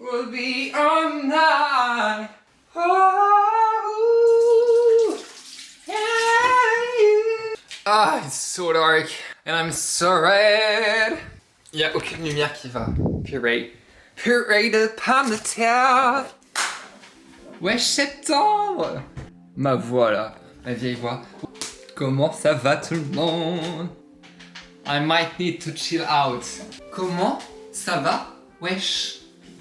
We'll be all night. Oh, yeah. Ah, it's so dark and I'm so red. Il n'y a aucune lumière qui va. Purée. Purée de pommes de terre. Wesh, septembre. Ma voix là, ma vieille voix. Comment ça va tout le monde? I might need to chill out. Comment ça va? Wesh.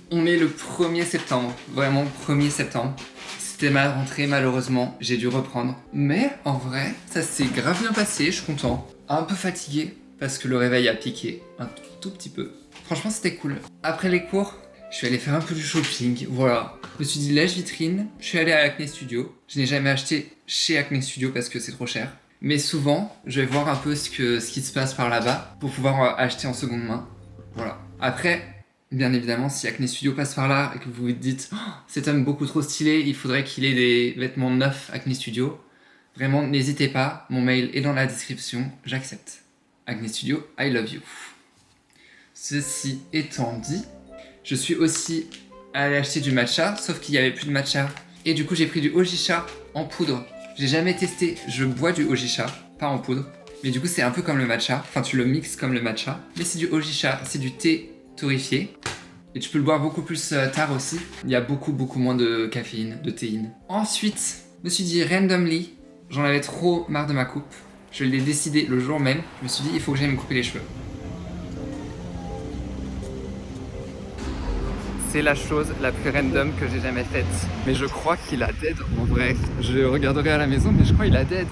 On est le 1er septembre, vraiment 1er septembre. C'était ma rentrée malheureusement, j'ai dû reprendre. Mais en vrai, ça s'est grave bien passé, je suis content. Un peu fatigué parce que le réveil a piqué, un tout petit peu. Franchement c'était cool. Après les cours, je suis allé faire un peu du shopping, voilà. Je me suis dit lèche vitrine, je suis allé à Acne Studio. Je n'ai jamais acheté chez Acne Studio parce que c'est trop cher. Mais souvent, je vais voir un peu ce qui se passe par là-bas pour pouvoir acheter en seconde main. Voilà. Après, bien évidemment, si Acne Studio passe par là et que vous vous dites oh, cet homme beaucoup trop stylé, il faudrait qu'il ait des vêtements neufs Acne Studio, vraiment n'hésitez pas, mon mail est dans la description, j'accepte. Acne Studio, I love you. Ceci étant dit, je suis aussi allé acheter du matcha, sauf qu'il n'y avait plus de matcha. Et du coup, j'ai pris du Ojisha en poudre. J'ai jamais testé, je bois du Ojisha, pas en poudre. Mais du coup, c'est un peu comme le matcha, enfin tu le mixes comme le matcha. Mais c'est du Ojisha, c'est du thé torréfié. Et tu peux le boire beaucoup plus tard aussi. Il y a beaucoup moins de caféine, de théine. Ensuite, je me suis dit randomly, j'en avais trop marre de ma coupe. Je l'ai décidé le jour même. Je me suis dit, il faut que j'aille me couper les cheveux. C'est la chose la plus random que j'ai jamais faite. Mais je crois qu'il a dead en vrai. Je regarderai à la maison, mais je crois qu'il a dead.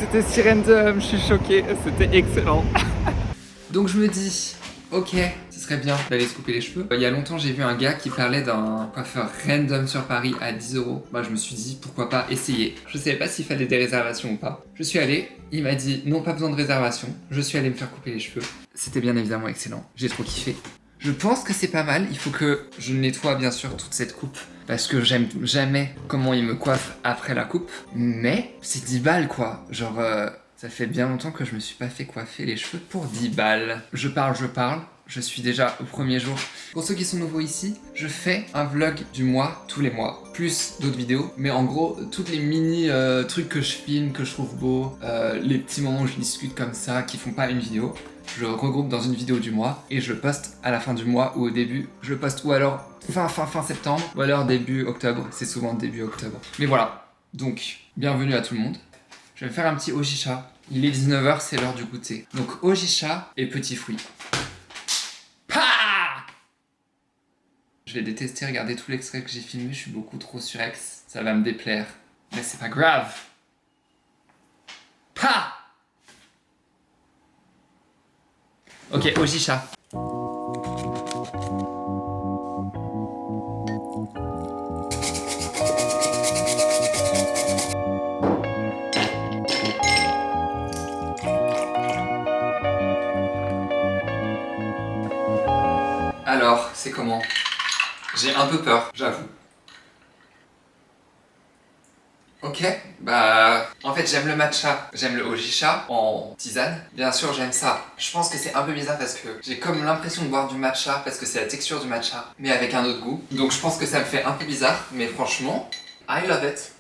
C'était si random, je suis choquée. C'était excellent. Donc je me dis, ok, ce serait bien d'aller se couper les cheveux. Il y a longtemps, j'ai vu un gars qui parlait d'un coiffeur random sur Paris à 10 €. Moi, je me suis dit, pourquoi pas essayer. Je savais pas s'il fallait des réservations ou pas. Je suis allé, il m'a dit, non, pas besoin de réservation. Je suis allé me faire couper les cheveux. C'était bien évidemment excellent. J'ai trop kiffé. Je pense que c'est pas mal. Il faut que je nettoie bien sûr toute cette coupe. Parce que j'aime jamais comment il me coiffe après la coupe. Mais c'est 10 balles quoi. Genre... ça fait bien longtemps que je me suis pas fait coiffer les cheveux pour 10 balles. Je parle. Je suis déjà au premier jour. Pour ceux qui sont nouveaux ici, je fais un vlog du mois tous les mois. Plus d'autres vidéos. Mais en gros, toutes les mini trucs que je filme, que je trouve beaux, les petits moments où je discute comme ça, qui font pas une vidéo, je regroupe dans une vidéo du mois et je poste à la fin du mois ou au début. Je poste ou alors fin septembre ou alors début octobre. C'est souvent début octobre. Mais voilà. Donc, bienvenue à tout le monde. Je vais faire un petit Ojisha. Il est 19 h, c'est l'heure du goûter. Donc Ojisha et petits fruits. Pah! Je vais détester regarder tout l'extrait que j'ai filmé, je suis beaucoup trop surex. Ça va me déplaire. Mais c'est pas grave. Pah! Ok, Ojisha. Alors, c'est comment? J'ai un peu peur, j'avoue. Ok, bah... En fait, j'aime le matcha, j'aime le Ojisha en tisane. Bien sûr, j'aime ça. Je pense que c'est un peu bizarre parce que j'ai comme l'impression de boire du matcha parce que c'est la texture du matcha, mais avec un autre goût. Donc je pense que ça me fait un peu bizarre, mais franchement, I love it.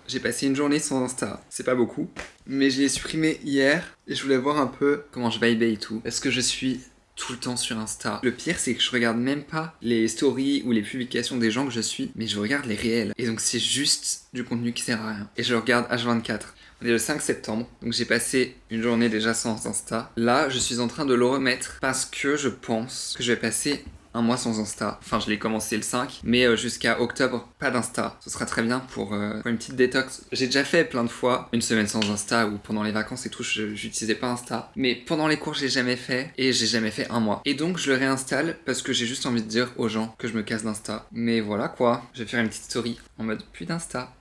J'ai passé une journée sans Insta, c'est pas beaucoup, mais je l'ai supprimé hier et je voulais voir un peu comment je vibais et tout. Est-ce que je suis tout le temps sur Insta? Le pire, c'est que je regarde même pas les stories ou les publications des gens que je suis, mais je regarde les réels. Et donc c'est juste du contenu qui sert à rien. Et je le regarde H24. On est le 5 septembre, donc j'ai passé une journée déjà sans Insta. Là, je suis en train de le remettre parce que je pense que je vais passer un mois sans Insta. Enfin, je l'ai commencé le 5, mais jusqu'à octobre, pas d'Insta. Ce sera très bien pour une petite détox. J'ai déjà fait plein de fois une semaine sans Insta ou pendant les vacances et tout, j'utilisais pas Insta. Mais pendant les cours, j'ai jamais fait et j'ai jamais fait un mois. Et donc, je le réinstalle parce que j'ai juste envie de dire aux gens que je me casse d'Insta. Mais voilà quoi, je vais faire une petite story en mode plus d'Insta.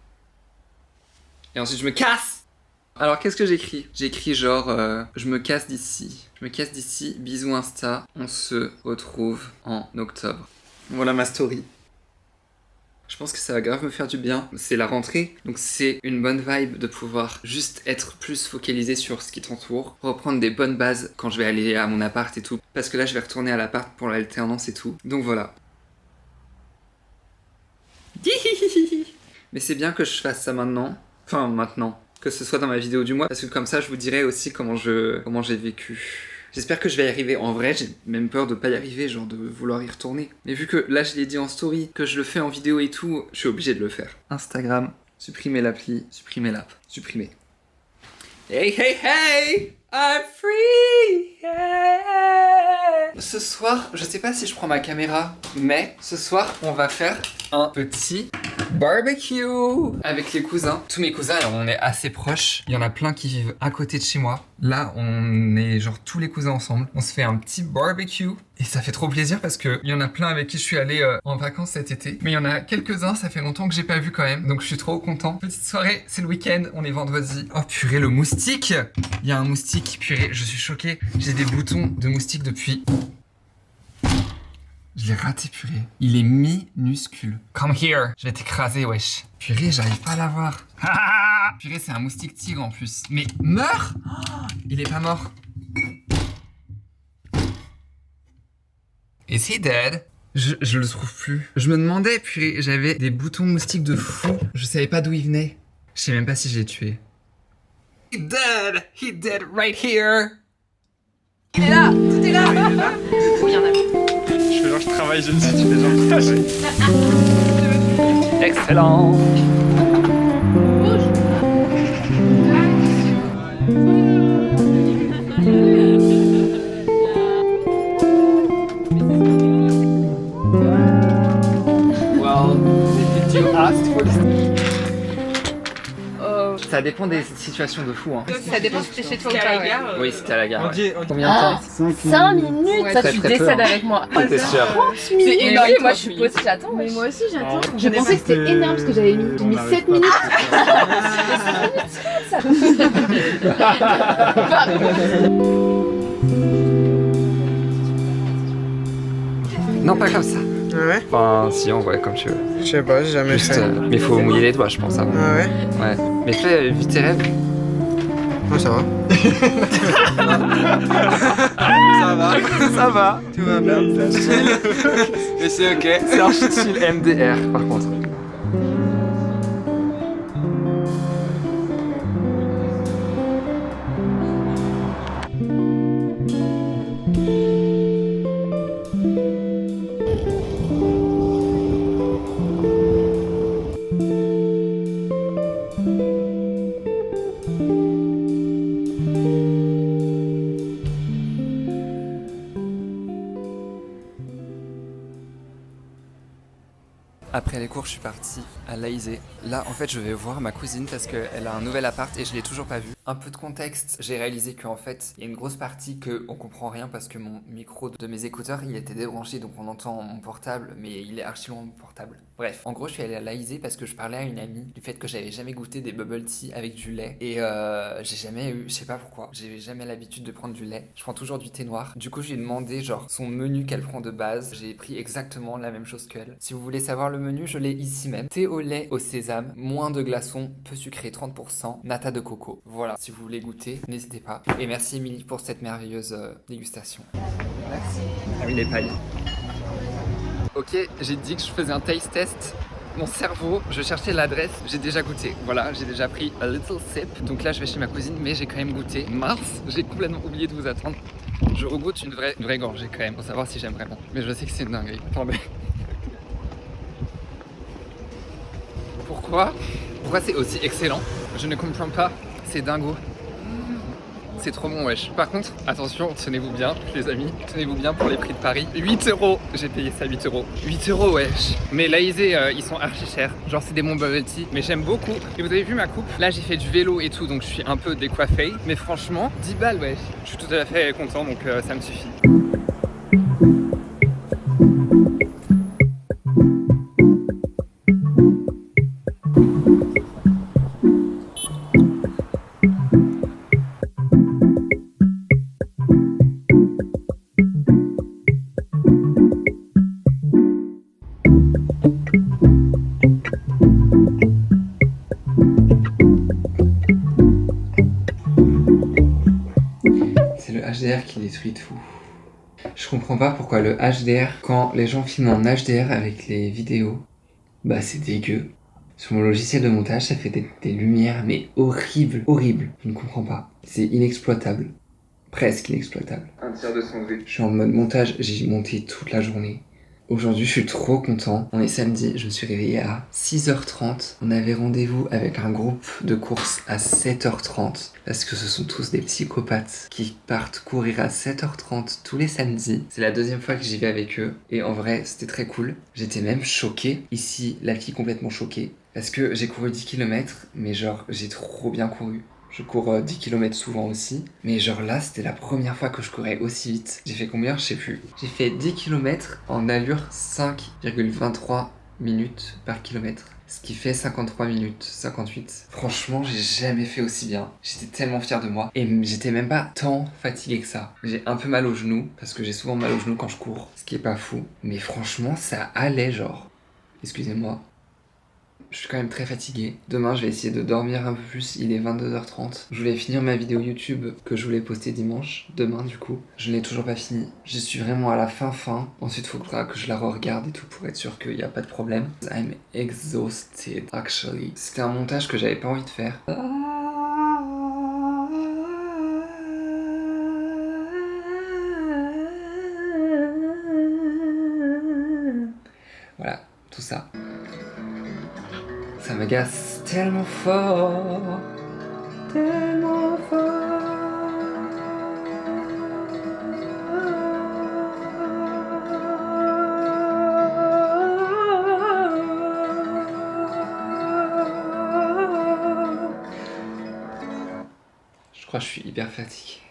Et ensuite, je me casse! Alors qu'est-ce que j'écris? J'écris genre je me casse d'ici. Je me casse d'ici, bisous Insta, on se retrouve en octobre. Voilà ma story. Je pense que ça va grave me faire du bien. C'est la rentrée, donc c'est une bonne vibe de pouvoir juste être plus focalisé sur ce qui t'entoure, reprendre des bonnes bases quand je vais aller à mon appart et tout. Parce que là, je vais retourner à l'appart pour l'alternance et tout. Donc voilà. Mais c'est bien que je fasse ça maintenant. Enfin, maintenant. Que ce soit dans ma vidéo du mois. Parce que comme ça, je vous dirai aussi comment j'ai vécu. J'espère que je vais y arriver. En vrai, j'ai même peur de pas y arriver, genre de vouloir y retourner. Mais vu que là, je l'ai dit en story, que je le fais en vidéo et tout, je suis obligé de le faire. Instagram, supprimer l'appli, supprimer l'app, supprimer. Hey, hey, hey! I'm free! Yeah! Ce soir, je sais pas si je prends ma caméra, mais ce soir, on va faire un petit barbecue avec les cousins. Tous mes cousins, alors, on est assez proches. Il y en a plein qui vivent à côté de chez moi. Là, on est genre tous les cousins ensemble. On se fait un petit barbecue. Et ça fait trop plaisir parce que il y en a plein avec qui je suis allé en vacances cet été. Mais il y en a quelques-uns, ça fait longtemps que j'ai pas vu quand même. Donc je suis trop content. Petite soirée, c'est le week-end, on est vendredi. Oh purée, le moustique! Il y a un moustique, purée, je suis choqué. J'ai des boutons de moustique depuis... Je l'ai raté, purée. Il est minuscule. Come here. Je vais t'écraser, wesh. Purée, j'arrive pas à l'avoir. Purée, c'est un moustique tigre en plus. Mais meurs! Il est pas mort. Is he dead? Je le trouve plus. Je me demandais, purée, j'avais des boutons moustiques de fou. Je savais pas d'où ils venaient. Je sais même pas si je l'ai tué. He dead! He dead right here! Il est là! Tout est là! Oui, il y en a. Je fais genre je travaille, je ne sais, tu fais genre je travaille. Excellent! Well, did you ask for this? Ça dépend des situations de fou, hein. Ça dépend si t'es chez toi ou pas. Ouais. Oui, c'était à la gare. On Ouais. dit Combien de temps? 5 minutes, Ouais, ça très, tu très peu, décèdes hein. avec moi. T'es sûr? C'est énorme. Moi je suis posée, j'attends. Mais moi aussi j'attends. Ah, Je pensais que c'était énorme ce que j'avais mis. J'ai mis 7 minutes. Non, pas comme ça. Ouais, Enfin, si, en vrai, comme tu veux. je sais pas, j'ai jamais Juste, fait. mais faut mouiller les doigts, je pense, avant. Ah ouais? Ouais. Mais fais vite tes rêves. Ouais, ça va. Ça va. Ça va. Tout va bien. Mais c'est ok. C'est un style MDR, par contre. Après les cours, je suis parti à l'Aïsé. Là, en fait, je vais voir ma cousine parce qu'elle a un nouvel appart et je l'ai toujours pas vu. Un peu de contexte, j'ai réalisé qu'en fait, il y a une grosse partie qu'on comprend rien parce que mon micro de mes écouteurs, il était débranché, donc on entend mon portable, mais il est archi loin mon portable. Bref, en gros, je suis allé à l'Aïsé parce que je parlais à une amie du fait que j'avais jamais goûté des bubble tea avec du lait. Et j'ai jamais eu, je sais pas pourquoi, j'ai jamais l'habitude de prendre du lait. Je prends toujours du thé noir. Du coup, je lui ai demandé genre son menu qu'elle prend de base. J'ai pris exactement la même chose qu'elle. Si vous voulez savoir le menu, je l'ai ici même. Thé au lait au sésame, moins de glaçons, peu sucré 30%, nata de coco. Voilà, si vous voulez goûter, n'hésitez pas. Et merci Émilie pour cette merveilleuse dégustation. Merci. Ah oui, les pailles. Ok, j'ai dit que je faisais un taste test. Mon cerveau, je cherchais l'adresse, j'ai déjà goûté. Voilà, j'ai déjà pris a little sip. Donc là, je vais chez ma cousine, mais j'ai quand même goûté. Mince, j'ai complètement oublié de vous attendre. Je regoute une vraie gorgée quand même, pour savoir si j'aime vraiment. Mais je sais que c'est une dinguerie. Attendez. Pourquoi c'est aussi excellent? Je ne comprends pas. C'est dingo. C'est trop bon, wesh. Par contre, attention, tenez-vous bien, les amis. Tenez-vous bien pour les prix de Paris. 8 €. J'ai payé ça 8 €. 8 €, wesh. Mais l'Aïsé, ils sont archi chers. Genre, c'est des bons bubble tea. Mais j'aime beaucoup. Et vous avez vu ma coupe? Là, j'ai fait du vélo et tout, donc je suis un peu décoiffé. Mais franchement, 10 balles, wesh. Je suis tout à fait content, donc ça me suffit. détruit tout. Je comprends pas pourquoi le HDR, quand les gens filment en HDR avec les vidéos, bah c'est dégueu. Sur mon logiciel de montage, ça fait des lumières, mais horribles, horribles. Je ne comprends pas. C'est inexploitable. Presque inexploitable. Un tiers de son V. Je suis en mode montage, j'ai monté toute la journée. Aujourd'hui, je suis trop content. On est samedi, je me suis réveillé à 6h30. On avait rendez-vous avec un groupe de course à 7h30. Parce que ce sont tous des psychopathes qui partent courir à 7h30 tous les samedis. C'est la deuxième fois que j'y vais avec eux. Et en vrai, c'était très cool. J'étais même choquée. Ici, la fille complètement choquée. Parce que j'ai couru 10 km, mais genre, j'ai trop bien couru. Je cours 10 km souvent aussi. Mais genre là, c'était la première fois que je courais aussi vite. J'ai fait combien? Je sais plus. J'ai fait 10 km en allure 5,23 minutes par kilomètre. Ce qui fait 53 minutes, 58. Franchement, j'ai jamais fait aussi bien. J'étais tellement fier de moi. Et j'étais même pas tant fatigué que ça. J'ai un peu mal aux genoux, parce que j'ai souvent mal aux genoux quand je cours. Ce qui est pas fou. Mais franchement, ça allait genre. Excusez-moi. Je suis quand même très fatigué. Demain, je vais essayer de dormir un peu plus. Il est 22h30. Je voulais finir ma vidéo YouTube que je voulais poster dimanche. Demain, du coup. Je ne l'ai toujours pas fini. Je suis vraiment à la fin. Ensuite, il faudra que je la re-regarde et tout pour être sûr qu'il n'y a pas de problème. I'm exhausted, actually. C'était un montage que j'avais pas envie de faire. Voilà, tout ça. Ça m'agace tellement fort, tellement fort. Je crois que je suis hyper fatigué.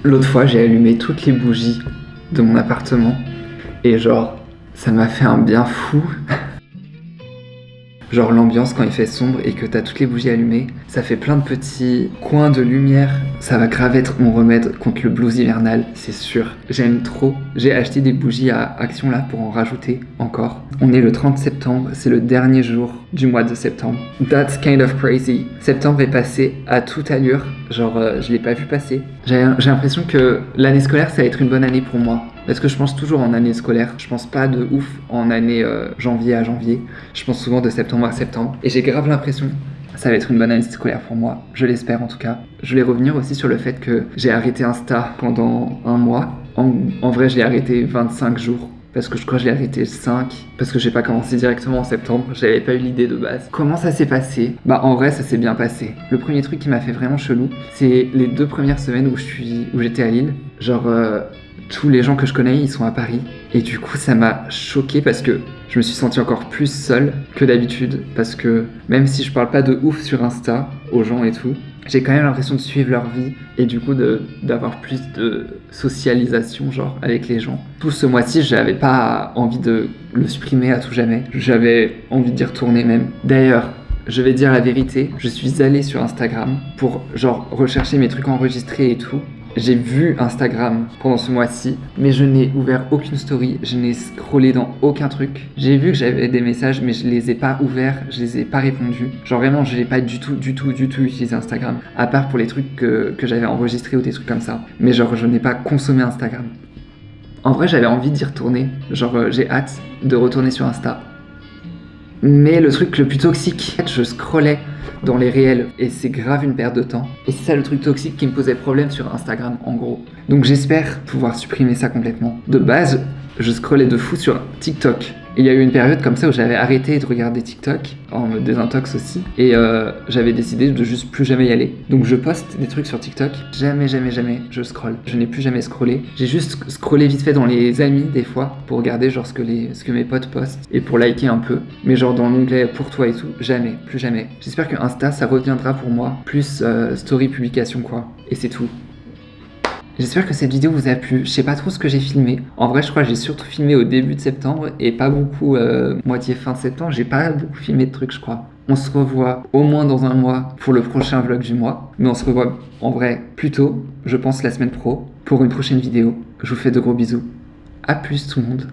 L'autre fois, j'ai allumé toutes les bougies de mon appartement et genre, ça m'a fait un bien fou. Genre l'ambiance quand il fait sombre et que t'as toutes les bougies allumées, ça fait plein de petits coins de lumière. Ça va grave être mon remède contre le blues hivernal, c'est sûr. J'aime trop. J'ai acheté des bougies à Action là pour en rajouter encore. On est le 30 septembre, c'est le dernier jour du mois de septembre. That's kind of crazy. Septembre est passé à toute allure, genre je l'ai pas vu passer. J'ai l'impression que l'année scolaire ça va être une bonne année pour moi. Parce que je pense toujours en année scolaire, je pense pas de ouf en année janvier à janvier, je pense souvent de septembre à septembre. Et j'ai grave l'impression que ça va être une bonne année scolaire pour moi, je l'espère en tout cas. Je voulais revenir aussi sur le fait que j'ai arrêté Insta pendant un mois. En vrai, je l'ai arrêté 25 jours. Parce que je crois que je l'ai arrêté 5, parce que j'ai pas commencé directement en septembre, j'avais pas eu l'idée de base. Comment ça s'est passé? Bah en vrai ça s'est bien passé. Le premier truc qui m'a fait vraiment chelou, c'est les 2 premières semaines où j'étais à Lille. Genre tous les gens que je connais ils sont à Paris. Et du coup ça m'a choqué parce que je me suis senti encore plus seul que d'habitude. Parce que même si je parle pas de ouf sur Insta aux gens et tout, j'ai quand même l'impression de suivre leur vie et du coup d'avoir plus de socialisation genre avec les gens. Tout ce mois-ci, j'avais pas envie de le supprimer à tout jamais. J'avais envie d'y retourner même. D'ailleurs, je vais dire la vérité, je suis allé sur Instagram pour genre rechercher mes trucs enregistrés et tout. J'ai vu Instagram pendant ce mois-ci, mais je n'ai ouvert aucune story, je n'ai scrollé dans aucun truc. J'ai vu que j'avais des messages, mais je les ai pas ouverts, je les ai pas répondus. Genre vraiment, je n'ai pas du tout utilisé Instagram, à part pour les trucs que j'avais enregistrés ou des trucs comme ça. Mais genre, je n'ai pas consommé Instagram. En vrai, j'avais envie d'y retourner, genre j'ai hâte de retourner sur Insta. Mais le truc le plus toxique, je scrollais dans les réels et c'est grave une perte de temps. Et c'est ça le truc toxique qui me posait problème sur Instagram en gros. Donc j'espère pouvoir supprimer ça complètement. De base, je scrollais de fou sur TikTok. Et il y a eu une période comme ça où j'avais arrêté de regarder TikTok, en me désintox aussi, et j'avais décidé de juste plus jamais y aller. Donc je poste des trucs sur TikTok, jamais je scrolle. Je n'ai plus jamais scrollé. J'ai juste scrollé vite fait dans les amis des fois, pour regarder genre ce que mes potes postent, et pour liker un peu. Mais genre dans l'onglet pour toi et tout, jamais, plus jamais. J'espère que Insta ça reviendra pour moi, plus story publication quoi, et c'est tout. J'espère que cette vidéo vous a plu. Je sais pas trop ce que j'ai filmé. En vrai, je crois que j'ai surtout filmé au début de septembre et pas beaucoup moitié fin septembre. J'ai pas beaucoup filmé de trucs, je crois. On se revoit au moins dans un mois pour le prochain vlog du mois. Mais on se revoit en vrai plus tôt, je pense la semaine pro, pour une prochaine vidéo. Je vous fais de gros bisous. À plus tout le monde.